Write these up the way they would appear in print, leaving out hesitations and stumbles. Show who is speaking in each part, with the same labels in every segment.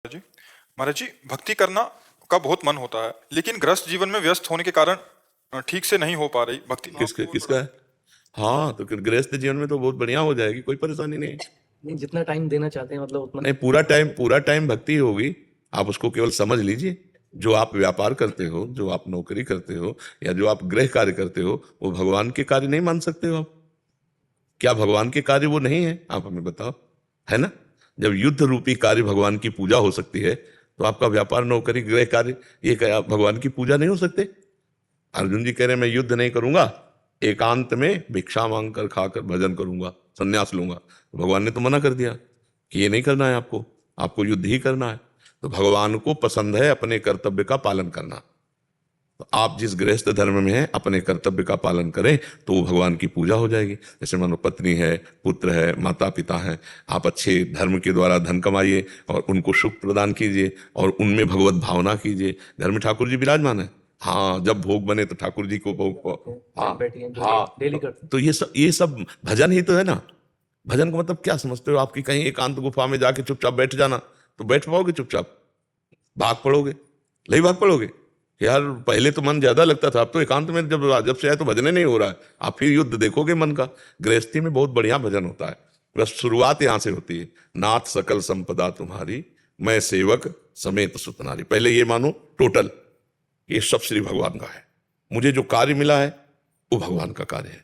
Speaker 1: जी महाराज जी, भक्ति करना का बहुत मन होता है, लेकिन गृहस्थ जीवन में व्यस्त होने के कारण ठीक से नहीं हो पा रही भक्ति भाव
Speaker 2: किसका
Speaker 1: की ओर
Speaker 2: किसका है? हाँ, तो गृहस्थ जीवन में तो बहुत बढ़िया हो जाएगी, कोई परेशानी नहीं।
Speaker 3: नहीं, जितना टाइम देना चाहते हैं मतलब उतना।
Speaker 2: नहीं, पूरा टाइम भक्ति होगी। आप उसको केवल समझ लीजिए। जो आप व्यापार करते हो, जो आप नौकरी करते हो, या जो आप गृह कार्य करते हो, वो भगवान के कार्य नहीं मान सकते हो आप? क्या भगवान के कार्य वो नहीं है? आप हमें बताओ, है ना? जब युद्ध रूपी कार्य भगवान की पूजा हो सकती है, तो आपका व्यापार, नौकरी, गृह कार्य, ये क्या भगवान की पूजा नहीं हो सकते? अर्जुन जी कह रहे हैं मैं युद्ध नहीं करूंगा, एकांत में भिक्षा मांग कर खाकर भजन करूंगा, संन्यास लूंगा। तो भगवान ने तो मना कर दिया कि ये नहीं करना है आपको, आपको युद्ध ही करना है। तो भगवान को पसंद है अपने कर्तव्य का पालन करना। तो आप जिस गृहस्थ धर्म में हैं, अपने कर्तव्य का पालन करें तो वो भगवान की पूजा हो जाएगी। जैसे मानो पत्नी है, पुत्र है, माता पिता है, आप अच्छे धर्म के द्वारा धन कमाइए और उनको सुख प्रदान कीजिए और उनमें भगवत भावना कीजिए। घर में ठाकुर जी विराजमान है, हाँ, जब भोग बने तो ठाकुर जी को भोग, हाँ हाँ,
Speaker 3: डेली करते
Speaker 2: तो ये सब भजन ही तो है ना। भजन का मतलब क्या समझते हो? आपकी कहीं एकांत गुफा में जाके चुपचाप बैठ जाना, तो बैठ पाओगे? चुपचाप भाग पड़ोगे, नहीं भाग पड़ोगे। यार पहले तो मन ज्यादा लगता था, अब तो एकांत में जब से आए तो भजन ही नहीं हो रहा है। आप फिर युद्ध देखोगे मन का। गृहस्थी में बहुत बढ़िया भजन होता है, बस शुरुआत यहां से होती है। नाथ सकल संपदा तुम्हारी, मैं सेवक समेत सुतनारी। पहले ये मानो टोटल, ये सब श्री भगवान का है। मुझे जो कार्य मिला है वो भगवान का कार्य है।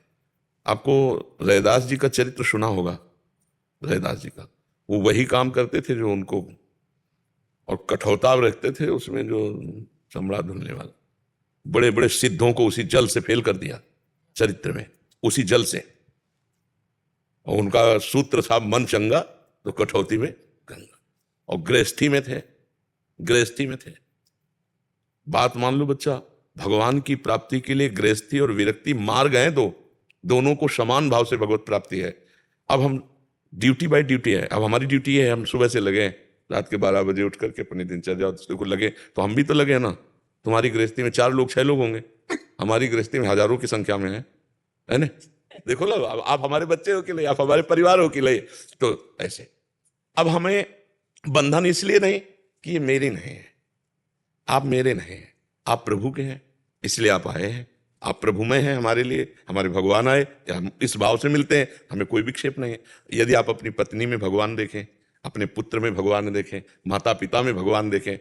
Speaker 2: आपको रैदास जी का चरित्र सुना होगा। रैदास जी का, वो वही काम करते थे जो उनको, और कठौता रखते थे उसमें जो चमड़ा धुलने वाला। बड़े बड़े सिद्धों को उसी जल से फेल कर दिया चरित्र में, उसी जल से। और उनका सूत्र था मन चंगा तो कठौती में गंगा। और गृहस्थी में थे, गृहस्थी में थे। बात मान लो बच्चा, भगवान की प्राप्ति के लिए गृहस्थी और विरक्ति मार्ग हैं दो, दोनों को समान भाव से भगवत प्राप्ति है। अब हम ड्यूटी बाय ड्यूटी है, अब हमारी ड्यूटी है, हम सुबह से लगे हैं, रात के 12 बजे उठ करके अपनी दिनचर्या को लगे, तो हम भी तो लगे हैं ना। तुम्हारी गृहस्थी में 4 लोग 6 लोग होंगे, हमारी गृहस्थी में हजारों की संख्या में है ना। देखो लो, अब आप हमारे बच्चे हो कि नहीं, आप हमारे परिवार हो कि नहीं, तो ऐसे। अब हमें बंधन इसलिए नहीं कि ये मेरी नहीं है, आप मेरे नहीं हैं, आप प्रभु के हैं, इसलिए आप आए हैं। आप प्रभुमय हैं हमारे लिए, हमारे भगवान आए, हम इस भाव से मिलते हैं, हमें कोई विक्षेप नहीं है। यदि आप अपनी पत्नी में भगवान देखें, अपने पुत्र में भगवान देखें, माता पिता में भगवान देखें,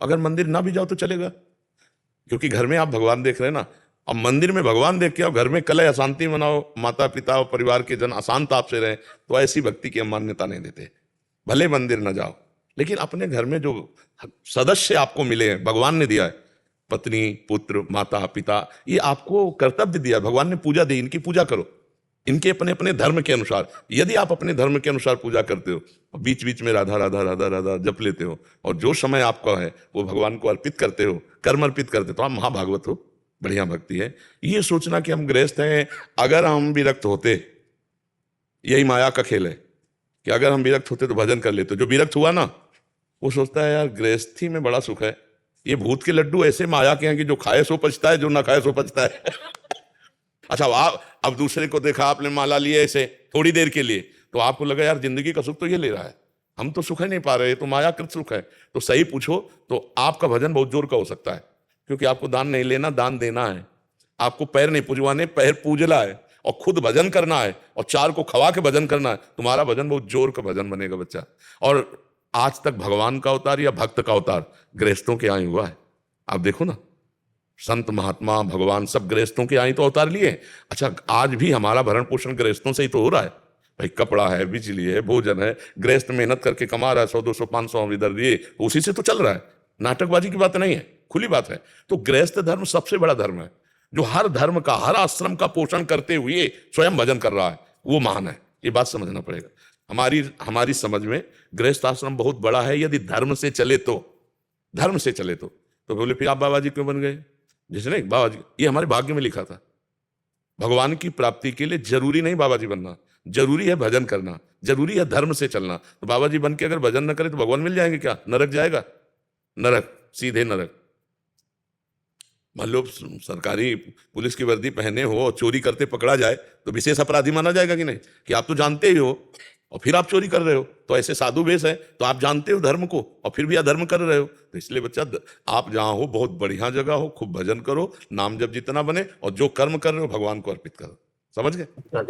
Speaker 2: अगर मंदिर ना भी जाओ तो चलेगा, क्योंकि घर में आप भगवान देख रहे हैं ना। अब मंदिर में भगवान देख के और घर में कलह अशांति मनाओ, माता पिता और परिवार के जन अशांत आपसे रहें, तो ऐसी भक्ति की हम मान्यता नहीं देते। भले मंदिर ना जाओ, लेकिन अपने घर में जो सदस्य आपको मिले हैं, भगवान ने दिया है, पत्नी, पुत्र, माता पिता, ये आपको कर्तव्य दिया, भगवान ने पूजा दी, इनकी पूजा करो, इनके अपने अपने धर्म के अनुसार। यदि आप अपने धर्म के अनुसार पूजा करते हो, बीच बीच में राधा राधा राधा राधा जप लेते हो, और जो समय आपका है वो भगवान को अर्पित करते हो, कर्म अर्पित करते हो, तो आप महाभागवत हो, बढ़िया भक्ति है। ये सोचना कि हम गृहस्थ हैं, अगर हम विरक्त होते, यही माया का खेल है कि अगर हम विरक्त होते तो भजन कर लेते। जो विरक्त हुआ ना, वो सोचता है यार गृहस्थी में बड़ा सुख है। ये भूत के लड्डू ऐसे माया के हैं कि जो खाए सो पचता है, जो ना खाए सो पचता है। अच्छा, आप अब दूसरे को देखा, आपने माला लिए ऐसे थोड़ी देर के लिए, तो आपको लगा यार जिंदगी का सुख तो ये ले रहा है, हम तो सुख ही नहीं पा रहे, तो मायाकृत सुख है। तो सही पूछो तो आपका भजन बहुत जोर का हो सकता है, क्योंकि आपको दान नहीं लेना, दान देना है। आपको पैर नहीं पूजवाने, पैर पूजला है, और खुद भजन करना है, और 4 को खवा के भजन करना है। तुम्हारा भजन बहुत जोर का भजन बनेगा बच्चा। और आज तक भगवान का अवतार या भक्त का अवतार गृहस्थों के यहाँ ही हुआ है। आप देखो ना, संत महात्मा भगवान सब गृहस्थों के यहाँ ही तो अवतार लिए। अच्छा, आज भी हमारा भरण पोषण गृहस्थों से ही तो हो रहा है भाई। कपड़ा है, बिजली है, भोजन है, गृहस्थ मेहनत करके कमा रहा है, 100 200 500 हम इधर दिए, उसी से तो चल रहा है। नाटकबाजी की बात नहीं है, खुली बात है। तो गृहस्थ धर्म सबसे बड़ा धर्म है, जो हर धर्म का, हर आश्रम का पोषण करते हुए स्वयं भजन कर रहा है, वो महान है। ये बात समझना पड़ेगा। हमारी समझ में गृहस्थ आश्रम बहुत बड़ा है, यदि धर्म से चले तो, धर्म से चले तो बोले फिर आप बाबा जी क्यों बन गए? जैसे नहीं, बाबा जी, ये हमारे भाग्य में लिखा था। भगवान की प्राप्ति के लिए जरूरी नहीं बाबा जी बनना, जरूरी है भजन करना, जरूरी है धर्म से चलना। तो बाबा जी बन के अगर भजन न करे तो भगवान मिल जाएंगे क्या? नरक जाएगा, नरक, सीधे नरक। मान लो सरकारी पुलिस की वर्दी पहने हो और चोरी करते पकड़ा जाए तो विशेष अपराधी माना जाएगा कि नहीं? कि आप तो जानते ही हो और फिर आप चोरी कर रहे हो, तो ऐसे साधु वेश है, तो आप जानते हो धर्म को और फिर भी अधर्म कर रहे हो। तो इसलिए बच्चा, आप जहां हो बहुत बढ़िया जगह हो, खूब भजन करो, नाम जब जितना बने, और जो कर्म कर रहे हो भगवान को अर्पित करो। समझ गए?